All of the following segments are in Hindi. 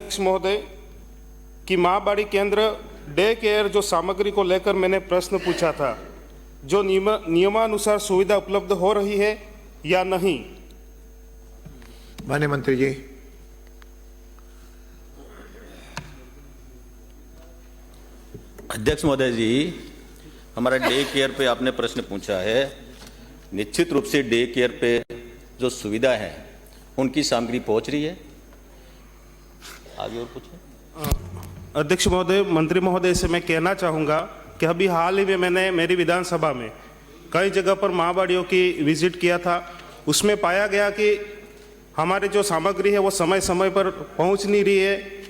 अध्यक्ष महोदय कि माँ बाड़ी केंद्र डे केयर जो सामग्री को लेकर मैंने प्रश्न पूछा था, जो नियमानुसार सुविधा उपलब्ध हो रही है या नहीं। माननीय मंत्री जी। अध्यक्ष महोदय जी, हमारा डे केयर पे आपने प्रश्न पूछा है। निश्चित रूप से डे केयर पे जो सुविधा है उनकी सामग्री पहुंच रही है। आगे और पूछें। अध्यक्ष महोदय, मंत्री महोदय से मैं कहना चाहूँगा कि अभी हाल ही में मैंने मेरी विधानसभा में कई जगह पर माँ बाड़ियों की विजिट किया था। उसमें पाया गया कि हमारी जो सामग्री है वो समय समय पर पहुँच नहीं रही है,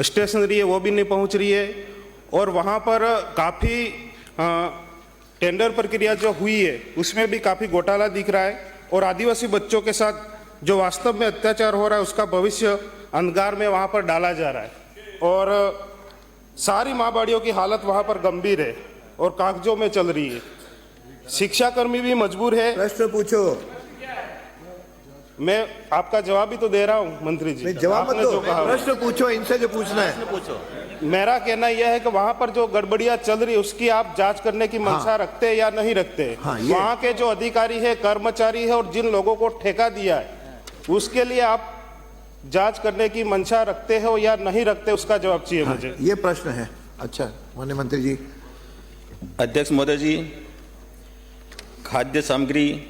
स्टेशनरी है वो भी नहीं पहुँच रही है, और वहाँ पर काफ़ी टेंडर प्रक्रिया जो हुई है उसमें भी काफ़ी घोटाला दिख रहा है, और आदिवासी बच्चों के साथ जो वास्तव में अत्याचार हो रहा है उसका भविष्य अंधकार में वहाँ पर डाला जा रहा है। और सारी माँ बाड़ियों की हालत वहाँ पर गंभीर है और कागजों में चल रही है। शिक्षाकर्मी भी मजबूर है। प्रश्न पूछो। मैं आपका जवाब भी तो दे रहा हूँ मंत्री जी। जवाब मत दो, जो कहा प्रश्न पूछो, इनसे जो पूछना है पूछो। मेरा कहना यह है कि वहाँ पर जो गड़बड़ियाँ चल रही है उसकी आप जांच करने की मंशा रखते हैं या नहीं रखते हैं। वहाँ के जो अधिकारी है, कर्मचारी है और जिन लोगों को ठेका दिया है उसके लिए आप जांच करने की मंशा रखते हो या नहीं रखते, उसका जवाब चाहिए मुझे। ये प्रश्न है। अच्छा माननीय मंत्री जी। अध्यक्ष महोदय जी, खाद्य सामग्री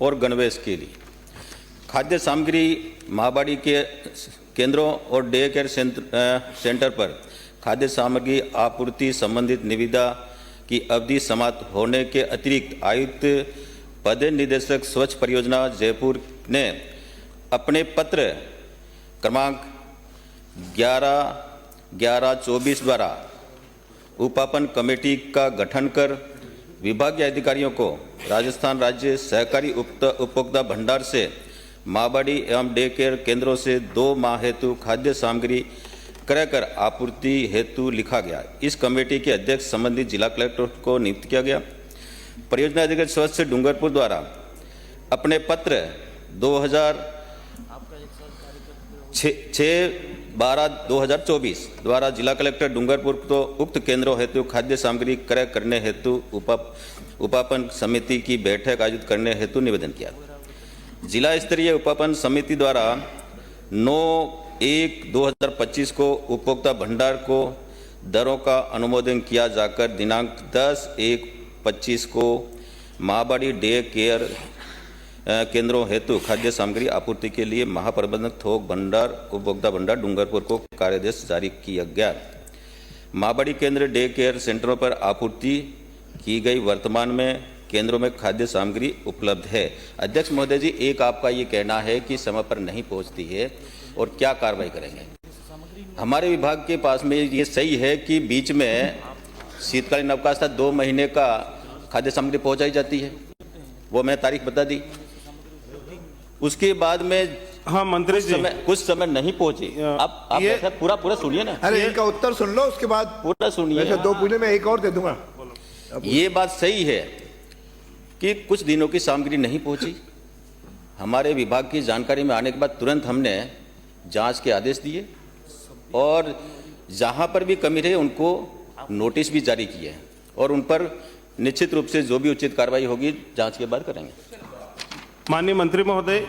और गणवेश के लिए खाद्य सामग्री माँ बाड़ी के केंद्रों और डे केयर सेंटर पर खाद्य सामग्री आपूर्ति संबंधित निविदा की अवधि समाप्त होने के अतिरिक्त आयुक्त पद निदेशक स्वच्छ परियोजना जयपुर ने अपने पत्र क्रमांक 11/11/24 द्वारा उपापन कमेटी का गठन कर विभागीय अधिकारियों को राजस्थान राज्य सहकारी उपभोक्ता भंडार से माँ बाड़ी एवं डे केयर केंद्रों से 2 माह हेतु खाद्य सामग्री क्रय कर आपूर्ति हेतु लिखा गया। इस कमेटी के अध्यक्ष संबंधित जिला कलेक्टर को नियुक्त किया गया। परियोजना अधिकारी स्वच्छ डूंगरपुर द्वारा अपने पत्र 6/12/2024 द्वारा जिला कलेक्टर डूंगरपुर को उक्त केंद्रों हेतु खाद्य सामग्री क्रय करने हेतु उपापन समिति की बैठक आयोजित करने हेतु निवेदन किया। जिला स्तरीय उपापन समिति द्वारा 9/1/2025 को उपभोक्ता भंडार को दरों का अनुमोदन किया जाकर दिनांक 10/1/25 को माँ बाड़ी डे केयर केंद्रों हेतु खाद्य सामग्री आपूर्ति के लिए महाप्रबंधक थोक भंडार उपभोक्ता भंडार डूंगरपुर को कार्यादेश जारी किया गया। माँ बाड़ी केंद्र डे केयर सेंटरों पर आपूर्ति की गई वर्तमान में केंद्रों में खाद्य सामग्री उपलब्ध है। अध्यक्ष महोदय जी, एक आपका ये कहना है कि समय पर नहीं पहुंचती है और क्या कार्रवाई करेंगे? हमारे विभाग के पास में ये सही है कि बीच में शीतकालीन अवकाश था, 2 महीने का खाद्य सामग्री पहुंचाई जाती है, वो मैंने तारीख बता दी। उसके बाद में हाँ मंत्री जी, कुछ समय नहीं पहुंची। आप ये पूरा सुनिए ना। अरे इनका उत्तर सुन लो, उसके बाद पूरा सुनिए। 2 पूछने में एक और दे दूंगा। ये बात सही है कि कुछ दिनों की सामग्री नहीं पहुंची। हमारे विभाग की जानकारी में आने के बाद तुरंत हमने जांच के आदेश दिए और जहां पर भी कमी रही उनको नोटिस भी जारी किए और उन पर निश्चित रूप से जो भी उचित कार्रवाई होगी जांच के बाद करेंगे। माननीय मंत्री महोदय,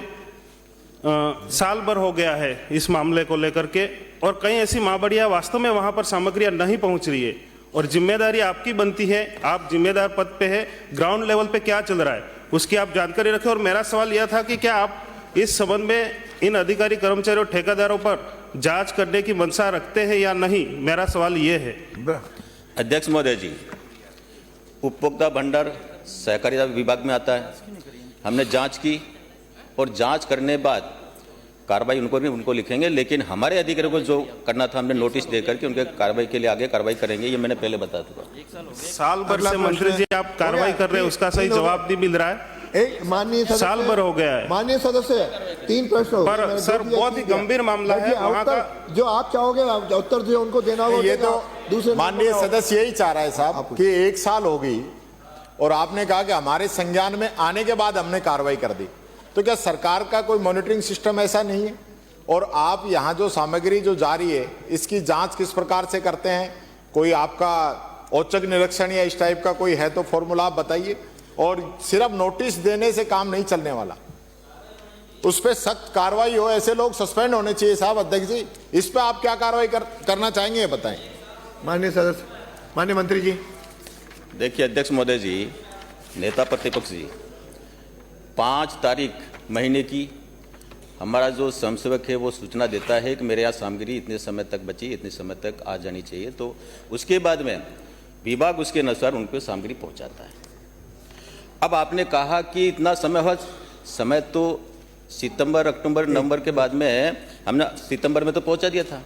साल भर हो गया है इस मामले को लेकर के, और कई ऐसी माँ बाड़ियाँ वास्तव में वहाँ पर सामग्रियाँ नहीं पहुँच रही है, और जिम्मेदारी आपकी बनती है, आप जिम्मेदार पद पे है, ग्राउंड लेवल पे क्या चल रहा है उसकी आप जानकारी रखें। और मेरा सवाल यह था कि क्या आप इस संबंध में इन अधिकारी कर्मचारियों और ठेकेदारों पर जांच करने की मंशा रखते हैं या नहीं, मेरा सवाल ये है। अध्यक्ष महोदय जी, उपभोक्ता भंडार सहकारिता विभाग में आता है। हमने जांच की और जांच करने बाद कार्रवाई उनको लिखेंगे, लेकिन हमारे अधिकारियों को जो करना था हमने नोटिस देकर के उनके कार्रवाई के लिए आगे कार्रवाई करेंगे, ये मैंने पहले बता चुका। साल भर से मंत्री जी आप कार्रवाई कर रहे हैं, उसका सही जवाब नहीं मिल रहा है। माननीय साल भर हो गया है। माननीय सदस्य 3 प्रश्न पर सर बहुत ही गंभीर मामला है। वहाँ का जो आप चाहोगे उत्तर जो उनको देना होगा, ये तो दूसरे माननीय सदस्य यही चाह रहा है साहब कि 1 साल हो गई और आपने कहा कि हमारे संज्ञान में आने के बाद हमने कार्रवाई कर दी, तो क्या सरकार का कोई मॉनिटरिंग सिस्टम ऐसा नहीं है? और आप यहाँ जो सामग्री जो जा रही है इसकी जांच किस प्रकार से करते हैं? कोई आपका औचक निरीक्षण या इस टाइप का कोई है तो फॉर्मूला आप बताइए। और सिर्फ नोटिस देने से काम नहीं चलने वाला, उस पर सख्त कार्रवाई हो, ऐसे लोग सस्पेंड होने चाहिए साहब। अध्यक्ष जी, इस पर आप क्या कार्रवाई करना चाहेंगे ये बताएं। माननीय सदस्य, माननीय मंत्री जी। देखिए अध्यक्ष महोदय जी, नेता प्रतिपक्ष जी, 5 तारीख महीने की हमारा जो स्वयंसेवक है वो सूचना देता है कि मेरे यहाँ सामग्री इतने समय तक बची, इतने समय तक आ जानी चाहिए, तो उसके बाद में विभाग उसके अनुसार उनको सामग्री पहुंचाता है। अब आपने कहा कि इतना समय हुआ, समय तो सितंबर, अक्टूबर, नवंबर के बाद में हमने सितंबर में तो पहुंचा दिया था।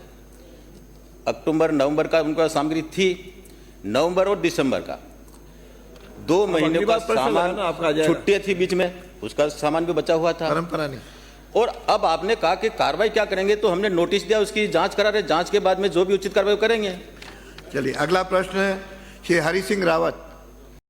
अक्टूबर, नवंबर का उनका सामग्री थी, नवंबर और दिसंबर का 2 महीने का सामान, छुट्टियां थी बीच में, उसका सामान भी बचा हुआ था। परंपरा नहीं। और अब आपने कहा कि कार्रवाई क्या करेंगे, तो हमने नोटिस दिया, उसकी जांच करा रहे, जांच के बाद में जो भी उचित कार्रवाई करेंगे। चलिए अगला प्रश्न है श्री हरि सिंह रावत।